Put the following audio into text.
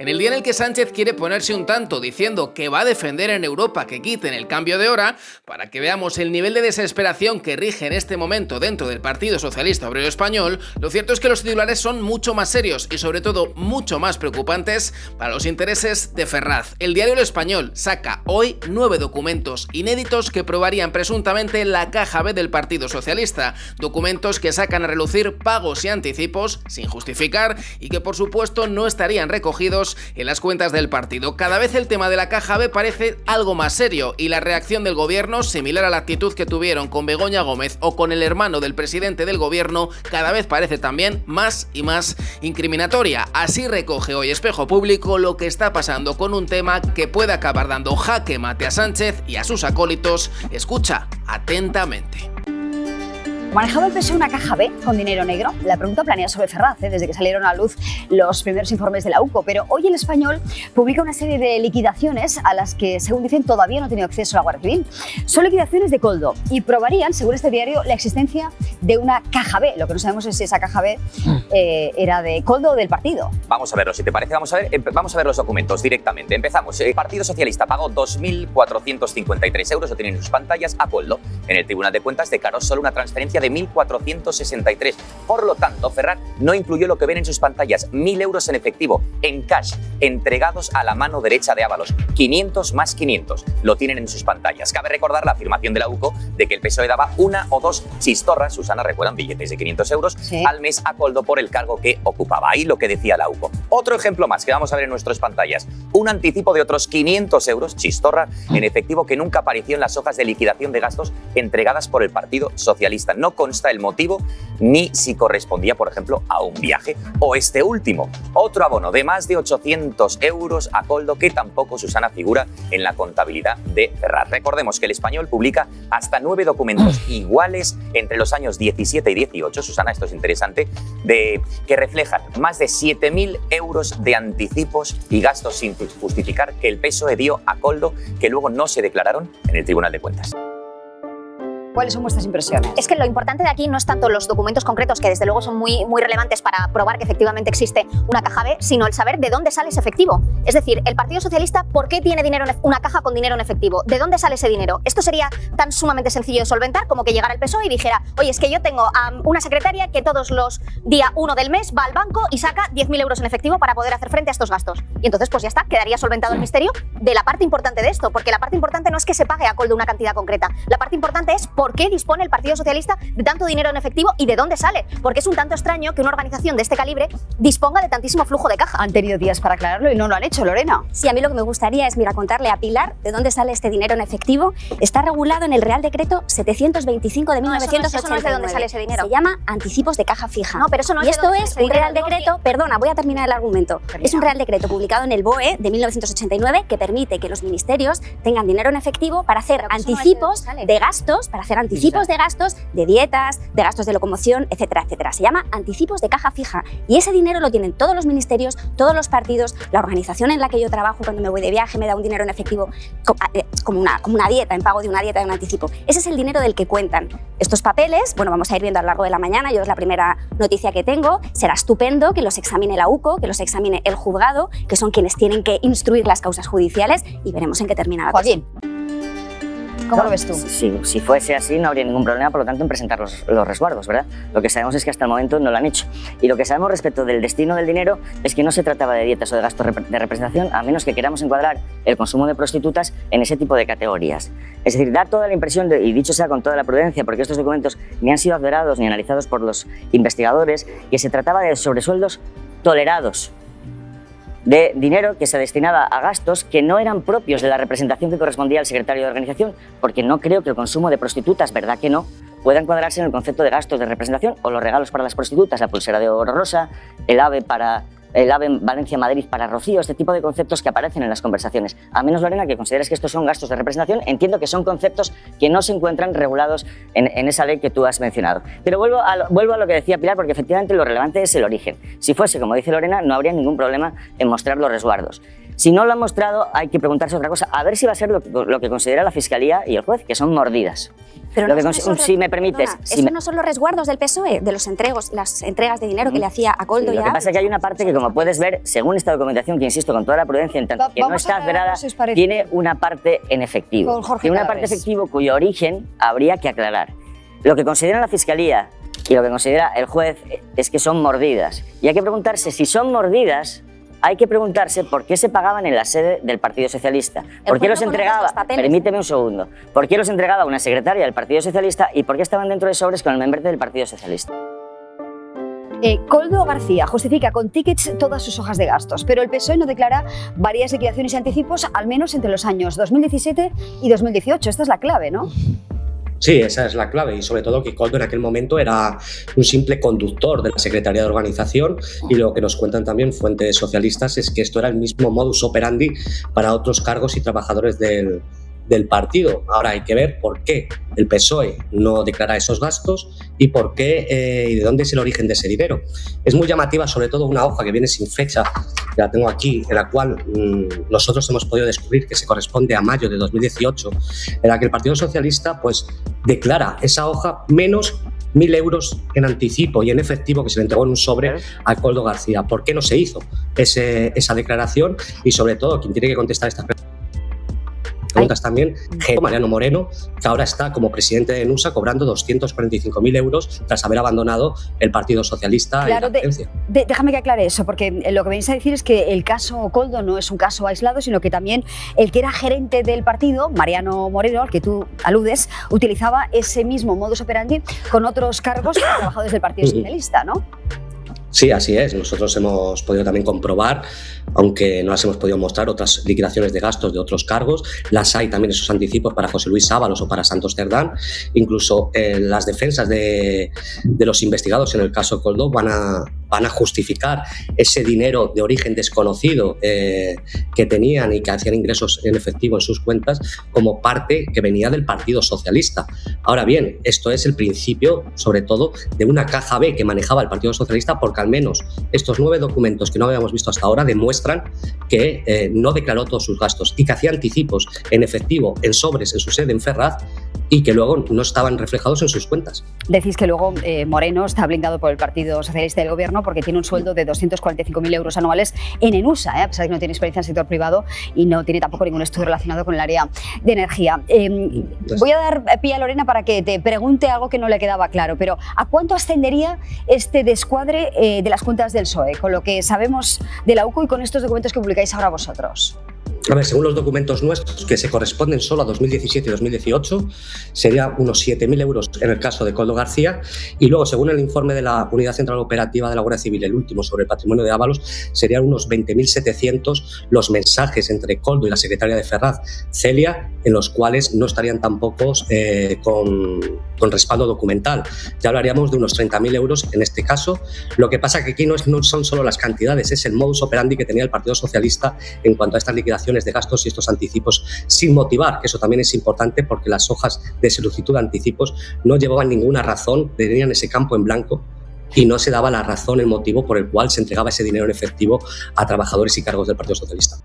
En el día en el que Sánchez quiere ponerse un tanto diciendo que va a defender en Europa que quiten el cambio de hora, para que veamos el nivel de desesperación que rige en este momento dentro del Partido Socialista Obrero Español, lo cierto es que los titulares son mucho más serios y sobre todo mucho más preocupantes para los intereses de Ferraz. El diario El Español saca hoy 9 documentos inéditos que probarían presuntamente la caja B del Partido Socialista, documentos que sacan a relucir pagos y anticipos sin justificar y que por supuesto no estarían recogidos en las cuentas del partido. Cada vez el tema de la caja B parece algo más serio y la reacción del gobierno, similar a la actitud que tuvieron con Begoña Gómez o con el hermano del presidente del gobierno, cada vez parece también más y más incriminatoria. Así recoge hoy Espejo Público lo que está pasando con un tema que puede acabar dando jaque mate a Sánchez y a sus acólitos. Escucha atentamente. ¿Manejaba el PSOE una caja B con dinero negro? La pregunta planea sobre Ferraz, desde que salieron a luz los primeros informes de la UCO. Pero hoy El Español publica una serie de liquidaciones a las que, según dicen, todavía no ha tenido acceso la Guardia Civil. Son liquidaciones de Koldo y probarían, según este diario, la existencia de una caja B. Lo que no sabemos es si esa caja B era de Koldo o del partido. Vamos a verlo, si te parece. Vamos a ver los documentos directamente. Empezamos. El Partido Socialista pagó 2.453 euros, lo tienen en sus pantallas, a Koldo. En el Tribunal de Cuentas declaró solo una transferencia de 1.463. Por lo tanto, Ferraz no incluyó lo que ven en sus pantallas, 1.000 euros en efectivo, en cash, entregados a la mano derecha de Ábalos. 500 más 500 lo tienen en sus pantallas. Cabe recordar la afirmación de la UCO de que el PSOE daba una o dos chistorras, Susana, recuerdan, billetes de 500 euros al mes a Koldo por el cargo que ocupaba. Ahí lo que decía la UCO. Otro ejemplo más que vamos a ver en nuestras pantallas. Un anticipo de otros 500 euros, chistorra, en efectivo que nunca apareció en las hojas de liquidación de gastos entregadas por el Partido Socialista. No consta el motivo ni si correspondía, por ejemplo, a un viaje. O este último, otro abono de más de 800 euros a Koldo que tampoco, Susana, figura en la contabilidad de Ferraz. Recordemos que El Español publica hasta 9 documentos iguales entre los años 17 y 18, Susana, esto es interesante, que reflejan más de 7.000 euros de anticipos y gastos sin justificar que el PSOE dio a Koldo, que luego no se declararon en el Tribunal de Cuentas. ¿Cuáles son vuestras impresiones? Es que lo importante de aquí no es tanto los documentos concretos, que desde luego son muy relevantes para probar que efectivamente existe una caja B, sino el saber de dónde sale ese efectivo. Es decir, el Partido Socialista, ¿por qué tiene una caja con dinero en efectivo? ¿De dónde sale ese dinero? Esto sería tan sumamente sencillo de solventar como que llegara el PSOE y dijera: oye, es que yo tengo una secretaria que todos los día 1 del mes va al banco y saca 10.000 euros en efectivo para poder hacer frente a estos gastos. Y entonces pues ya está, quedaría solventado el misterio de la parte importante de esto, porque la parte importante no es que se pague a Koldo una cantidad concreta, la parte importante es por qué dispone el Partido Socialista de tanto dinero en efectivo y de dónde sale, porque es un tanto extraño que una organización de este calibre disponga de tantísimo flujo de caja. Han tenido días para aclararlo y no lo han hecho, Lorena. Sí, a mí lo que me gustaría es, contarle a Pilar de dónde sale este dinero en efectivo. Está regulado en el Real Decreto 725 de 1989. Eso no es de dónde sale ese dinero. Se llama anticipos de caja fija. No, pero eso no es y esto es un Real dinero. Decreto, perdona, voy a terminar el argumento. Es un Real Decreto publicado en el BOE de 1989 que permite que los ministerios tengan dinero en efectivo para hacer anticipos de gastos, de dietas, de gastos de locomoción, etcétera, etcétera. Se llama anticipos de caja fija y ese dinero lo tienen todos los ministerios, todos los partidos, la organización en la que yo trabajo. Cuando me voy de viaje me da un dinero en efectivo como una dieta, en pago de una dieta, de un anticipo. Ese es el dinero del que cuentan. Estos papeles, vamos a ir viendo a lo largo de la mañana, yo es la primera noticia que tengo, será estupendo que los examine la UCO, que los examine el juzgado, que son quienes tienen que instruir las causas judiciales y veremos en qué termina la cosa. Joaquín, ¿cómo lo ves tú? Si fuese así no habría ningún problema, por lo tanto, en presentar los resguardos, ¿verdad? Lo que sabemos es que hasta el momento no lo han hecho. Y lo que sabemos respecto del destino del dinero es que no se trataba de dietas o de gastos de representación, a menos que queramos encuadrar el consumo de prostitutas en ese tipo de categorías. Es decir, da toda la impresión, y dicho sea con toda la prudencia, porque estos documentos ni han sido adverados ni analizados por los investigadores, que se trataba de sobresueldos tolerados, de dinero que se destinaba a gastos que no eran propios de la representación que correspondía al secretario de organización, porque no creo que el consumo de prostitutas, ¿verdad que no?, pueda encuadrarse en el concepto de gastos de representación o los regalos para las prostitutas, la pulsera de oro rosa, el ave Valencia-Madrid para Rocío, este tipo de conceptos que aparecen en las conversaciones. A menos, Lorena, que consideres que estos son gastos de representación, entiendo que son conceptos que no se encuentran regulados en esa ley que tú has mencionado. Pero vuelvo a lo que decía Pilar, porque efectivamente lo relevante es el origen. Si fuese, como dice Lorena, no habría ningún problema en mostrar los resguardos. Si no lo han mostrado, hay que preguntarse otra cosa, a ver si va a ser lo que considera la Fiscalía y el juez, que son mordidas. Pero Lo no que son si me permites... perdona, ¿eso no son los resguardos del PSOE, de las entregas de dinero que le hacía a Koldo Sí, y a lo que pasa es que hay una parte que, como puedes ver, según esta documentación, que insisto, con toda la prudencia, en tanto que no Vamos está a aclarar, adverada, si os parece. tiene una parte en efectivo. Con Jorge Tiene una parte Cadaves. efectivo cuyo origen habría que aclarar. Lo que considera la Fiscalía y lo que considera el juez es que son mordidas. Y hay que preguntarse si son mordidas. Hay que preguntarse por qué se pagaban en la sede del Partido Socialista. ¿Por qué juez los no conoce entregaba? los papeles. Permíteme un segundo. ¿Por qué los entregaba una secretaria del Partido Socialista y por qué estaban dentro de sobres con el membrete del Partido Socialista? Koldo García justifica con tickets todas sus hojas de gastos, pero el PSOE no declara varias liquidaciones y anticipos, al menos entre los años 2017 y 2018. Esta es la clave, ¿no? Sí, esa es la clave y sobre todo que Koldo en aquel momento era un simple conductor de la Secretaría de Organización y lo que nos cuentan también fuentes socialistas es que esto era el mismo modus operandi para otros cargos y trabajadores del partido. Ahora hay que ver por qué el PSOE no declara esos gastos y por qué y de dónde es el origen de ese dinero. Es muy llamativa sobre todo una hoja que viene sin fecha, que la tengo aquí, en la cual nosotros hemos podido descubrir que se corresponde a mayo de 2018, en la que el Partido Socialista pues declara esa hoja menos 1.000 euros en anticipo y en efectivo que se le entregó en un sobre a Koldo García. ¿Por qué no se hizo esa declaración? Y sobre todo, quien tiene que contestar estas preguntas también, Mariano Moreno, que ahora está como presidente de NUSA cobrando 245.000 euros tras haber abandonado el Partido Socialista. Claro, y la agencia. déjame que aclare eso, porque lo que venís a decir es que el caso Koldo no es un caso aislado, sino que también el que era gerente del partido, Mariano Moreno, al que tú aludes, utilizaba ese mismo modus operandi con otros cargos como trabajadores del Partido Socialista, ¿no? Sí, así es. Nosotros hemos podido también comprobar, aunque no las hemos podido mostrar, otras liquidaciones de gastos de otros cargos. Las hay también esos anticipos para José Luis Ábalos o para Santos Cerdán. Incluso las defensas de los investigados en el caso Koldo van a justificar ese dinero de origen desconocido que tenían y que hacían ingresos en efectivo en sus cuentas como parte que venía del Partido Socialista. Ahora bien, esto es el principio, sobre todo, de una caja B que manejaba el Partido Socialista, porque al menos estos 9 documentos que no habíamos visto hasta ahora demuestran que no declaró todos sus gastos y que hacía anticipos en efectivo, en sobres, en su sede en Ferraz, y que luego no estaban reflejados en sus cuentas. Decís que luego Moreno está blindado por el Partido Socialista del Gobierno porque tiene un sueldo de 245.000 euros anuales en ENUSA, a pesar de que no tiene experiencia en el sector privado y no tiene tampoco ningún estudio relacionado con el área de energía. Voy a dar pie a Lorena para que te pregunte algo que no le quedaba claro, pero ¿a cuánto ascendería este descuadre de las cuentas del PSOE, con lo que sabemos de la UCO y con estos documentos que publicáis ahora vosotros? A ver, según los documentos nuestros, que se corresponden solo a 2017 y 2018, sería unos 7.000 euros en el caso de Koldo García, y luego, según el informe de la Unidad Central Operativa de la Guardia Civil, el último sobre el patrimonio de Ábalos, serían unos 20.700 los mensajes entre Koldo y la secretaria de Ferraz, Celia, en los cuales no estarían tampoco con respaldo documental. Ya hablaríamos de unos 30.000 euros en este caso. Lo que pasa que aquí no son solo las cantidades, es el modus operandi que tenía el Partido Socialista en cuanto a estas liquidaciones de gastos y estos anticipos sin motivar, que eso también es importante porque las hojas de solicitud de anticipos no llevaban ninguna razón, tenían ese campo en blanco y no se daba la razón, el motivo por el cual se entregaba ese dinero en efectivo a trabajadores y cargos del Partido Socialista.